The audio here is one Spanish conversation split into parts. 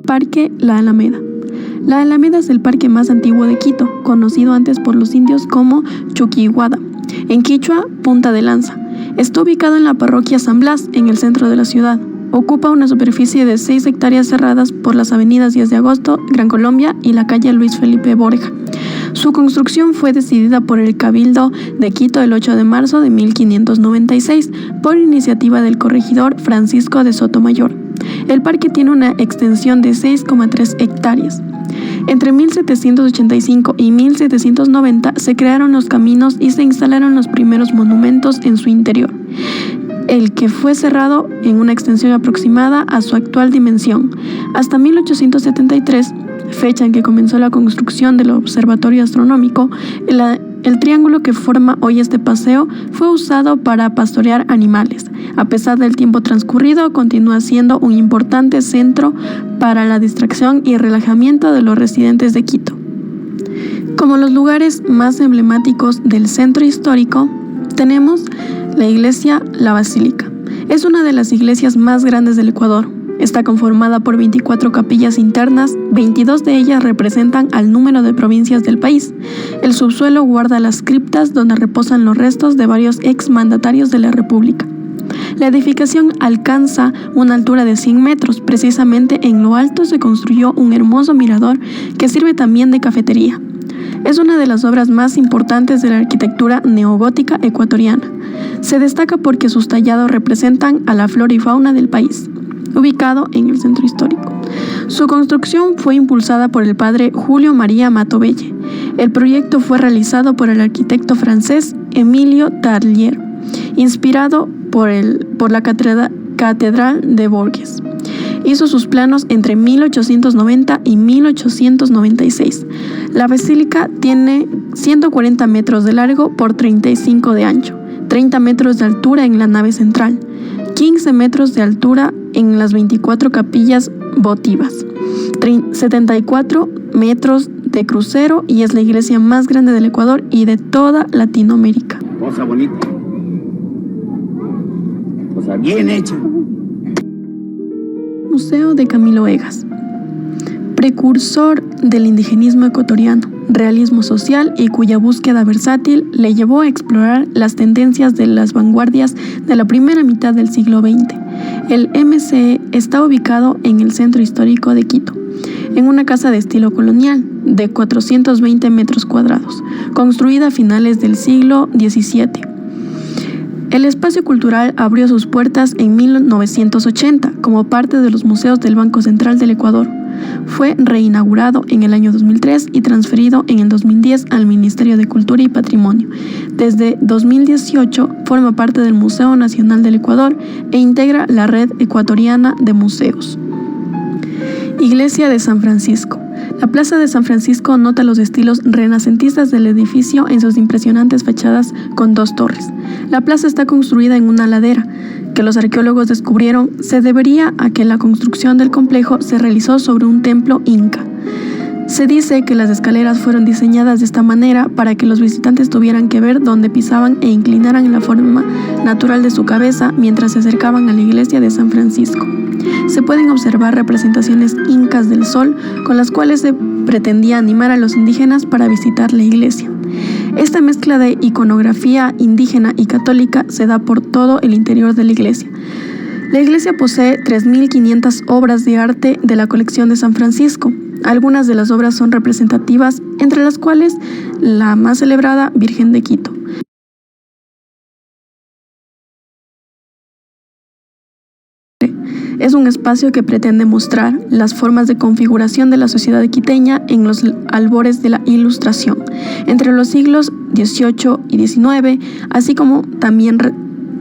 Parque La Alameda. La Alameda es el parque más antiguo de Quito, conocido antes por los indios como Chuquiguada, en quichua Punta de Lanza. Está ubicado en la parroquia San Blas, en el centro de la ciudad. Ocupa una superficie de 6 hectáreas cerradas por las avenidas 10 de Agosto, Gran Colombia y la calle Luis Felipe Borja. Su construcción fue decidida por el Cabildo de Quito el 8 de marzo de 1596 por iniciativa del corregidor Francisco de Sotomayor. El parque tiene una extensión de 6,3 hectáreas. Entre 1785 y 1790 se crearon los caminos y se instalaron los primeros monumentos en su interior, el que fue cerrado en una extensión aproximada a su actual dimensión. Hasta 1873, fecha en que comenzó la construcción del observatorio astronómico, el triángulo que forma hoy este paseo fue usado para pastorear animales. A pesar del tiempo transcurrido, continúa siendo un importante centro para la distracción y relajamiento de los residentes de Quito. Como los lugares más emblemáticos del centro histórico, tenemos la iglesia La Basílica. Es una de las iglesias más grandes del Ecuador. Está conformada por 24 capillas internas, 22 de ellas representan al número de provincias del país. El subsuelo guarda las criptas donde reposan los restos de varios exmandatarios de la República. La edificación alcanza una altura de 100 metros. Precisamente en lo alto se construyó un hermoso mirador que sirve también de cafetería. Es una de las obras más importantes de la arquitectura neogótica ecuatoriana. Se destaca porque sus tallados representan a la flora y fauna del país, ubicado en el centro histórico. Su construcción fue impulsada por el padre Julio María Matovelle. El proyecto fue realizado por el arquitecto francés Emilio Tarlier, inspirado por la Catedral de Bourges. Hizo sus planos entre 1890 y 1896. La basílica tiene 140 metros de largo por 35 de ancho, 30 metros de altura en la nave central, 15 metros de altura en las 24 capillas votivas, 74 metros de crucero y es la iglesia más grande del Ecuador y de toda Latinoamérica. Cosa bonita. Cosa bien hecha. Museo de Camilo Egas. Precursor del indigenismo ecuatoriano, realismo social y cuya búsqueda versátil le llevó a explorar las tendencias de las vanguardias de la primera mitad del siglo XX. El MCE está ubicado en el centro histórico de Quito, en una casa de estilo colonial de 420 metros cuadrados, construida a finales del siglo XVII. El espacio cultural abrió sus puertas en 1980 como parte de los museos del Banco Central del Ecuador. Fue reinaugurado en el año 2003 y transferido en el 2010 al Ministerio de Cultura y Patrimonio. Desde 2018 forma parte del Museo Nacional del Ecuador e integra la Red Ecuatoriana de Museos. Iglesia de San Francisco. La Plaza de San Francisco nota los estilos renacentistas del edificio en sus impresionantes fachadas con 2 torres. La plaza está construida en una ladera que los arqueólogos descubrieron se debería a que la construcción del complejo se realizó sobre un templo inca. Se dice que las escaleras fueron diseñadas de esta manera para que los visitantes tuvieran que ver dónde pisaban e inclinaran la forma natural de su cabeza mientras se acercaban a la iglesia de San Francisco. Se pueden observar representaciones incas del sol con las cuales se pretendía animar a los indígenas para visitar la iglesia. Esta mezcla de iconografía indígena y católica se da por todo el interior de la iglesia. La iglesia posee 3.500 obras de arte de la colección de San Francisco. Algunas de las obras son representativas, entre las cuales la más celebrada, Virgen de Quito. Es un espacio que pretende mostrar las formas de configuración de la sociedad quiteña en los albores de la Ilustración, entre los siglos XVIII y XIX, así como también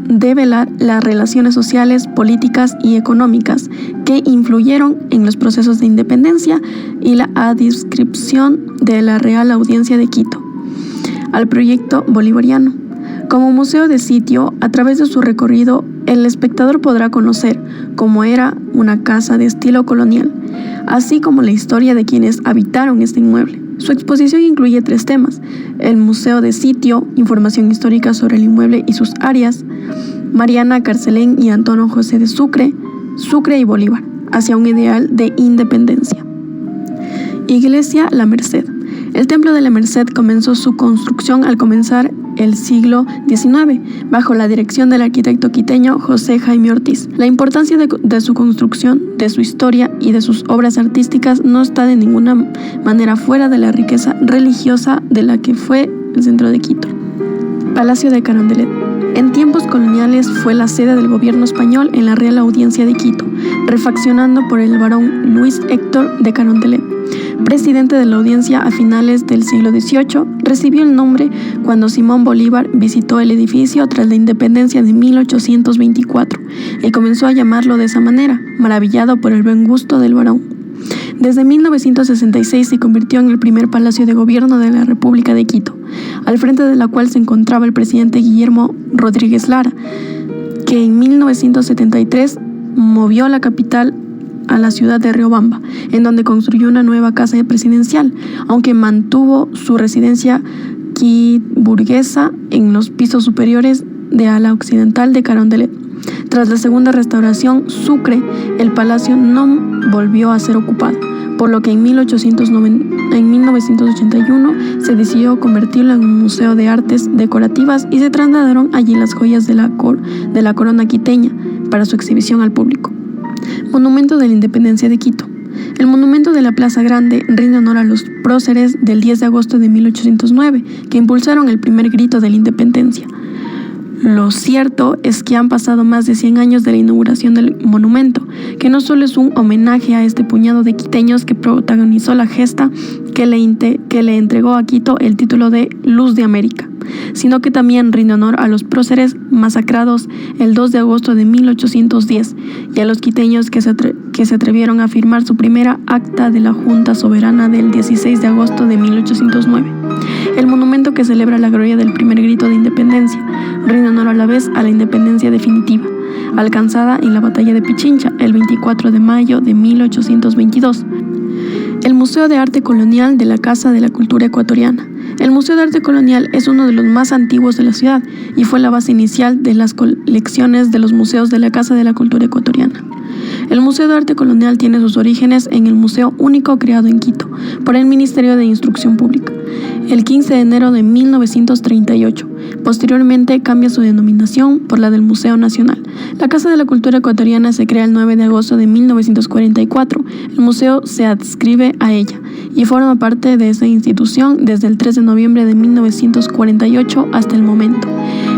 develar las relaciones sociales, políticas y económicas que influyeron en los procesos de independencia y la adscripción de la Real Audiencia de Quito al proyecto bolivariano. Como museo de sitio, a través de su recorrido, el espectador podrá conocer cómo era una casa de estilo colonial, así como la historia de quienes habitaron este inmueble. Su exposición incluye 3 temas: el museo de sitio, información histórica sobre el inmueble y sus áreas, Mariana Carcelén y Antonio José de Sucre, Sucre y Bolívar, hacia un ideal de independencia. Iglesia La Merced. El Templo de la Merced comenzó su construcción al comenzar el siglo XIX, bajo la dirección del arquitecto quiteño José Jaime Ortiz. La importancia de su construcción, de su historia y de sus obras artísticas no está de ninguna manera fuera de la riqueza religiosa de la que fue el centro de Quito. Palacio de Carondelet. En tiempos coloniales fue la sede del gobierno español en la Real Audiencia de Quito, refaccionando por el barón Luis Héctor de Carondelet, presidente de la audiencia a finales del siglo XVIII. Recibió el nombre cuando Simón Bolívar visitó el edificio tras la independencia de 1824 y comenzó a llamarlo de esa manera, maravillado por el buen gusto del barón. Desde 1966 se convirtió en el primer palacio de gobierno de la República de Quito, al frente de la cual se encontraba el presidente Guillermo Rodríguez Lara, que en 1973 movió la capital a la ciudad de Riobamba, en donde construyó una nueva casa presidencial, aunque mantuvo su residencia quiburguesa en los pisos superiores de ala occidental de Carondelet. Tras la segunda restauración Sucre, el palacio no volvió a ser ocupado, por lo que en 1981 se decidió convertirlo en un museo de artes decorativas y se trasladaron allí las joyas de la corona quiteña para su exhibición al público. Monumento de la Independencia de Quito. El monumento de la Plaza Grande rinde honor a los próceres del 10 de agosto de 1809, que impulsaron el primer grito de la independencia. Lo cierto es que han pasado más de 100 años de la inauguración del monumento, que no solo es un homenaje a este puñado de quiteños que protagonizó la gesta que le entregó a Quito el título de Luz de América, sino que también rinde honor a los próceres masacrados el 2 de agosto de 1810 y a los quiteños que se atrevieron a firmar su primera acta de la Junta Soberana del 16 de agosto de 1809. El monumento que celebra la gloria del primer grito de independencia rinde honor a la vez a la independencia definitiva, alcanzada en la batalla de Pichincha el 24 de mayo de 1822. El Museo de Arte Colonial de la Casa de la Cultura Ecuatoriana. El Museo de Arte Colonial es uno de los más antiguos de la ciudad y fue la base inicial de las colecciones de los museos de la Casa de la Cultura Ecuatoriana. El Museo de Arte Colonial tiene sus orígenes en el Museo Único creado en Quito por el Ministerio de Instrucción Pública el 15 de enero de 1938. Posteriormente cambia su denominación por la del Museo Nacional. La Casa de la Cultura Ecuatoriana se crea el 9 de agosto de 1944. El museo se adscribe a ella y forma parte de esa institución desde el 3 de noviembre de 1948 hasta el momento.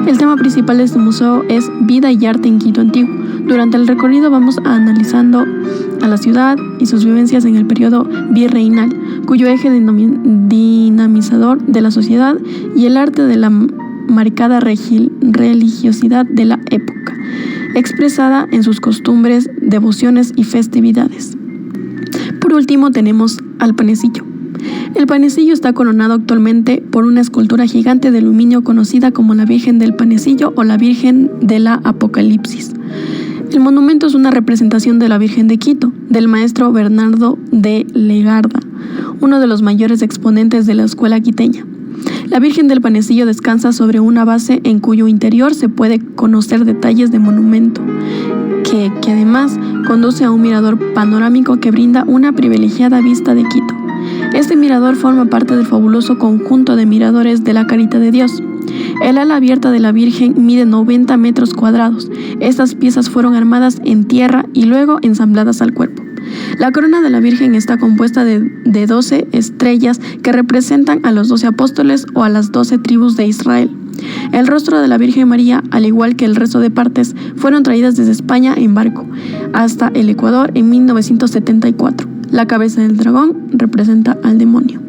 El tema principal de este museo es Vida y Arte en Quito Antiguo. Durante el recorrido vamos analizando a la ciudad y sus vivencias en el periodo virreinal, cuyo eje dinamizador de la sociedad y el arte de la marcada religiosidad de la época, expresada en sus costumbres, devociones y festividades. Por último tenemos al panecillo. El panecillo está coronado actualmente por una escultura gigante de aluminio conocida como la Virgen del Panecillo o la Virgen de la Apocalipsis. El monumento es una representación de la Virgen de Quito, del maestro Bernardo de Legarda, uno de los mayores exponentes de la escuela quiteña. La Virgen del Panecillo descansa sobre una base en cuyo interior se puede conocer detalles de monumento, que además conduce a un mirador panorámico que brinda una privilegiada vista de Quito. Este mirador forma parte del fabuloso conjunto de miradores de la Carita de Dios. El ala abierta de la Virgen mide 90 metros cuadrados. Estas piezas fueron armadas en tierra y luego ensambladas al cuerpo. La corona de la Virgen está compuesta de 12 estrellas que representan a los 12 apóstoles o a las 12 tribus de Israel. El rostro de la Virgen María, al igual que el resto de partes, fueron traídas desde España en barco hasta el Ecuador en 1974. La cabeza del dragón representa al demonio.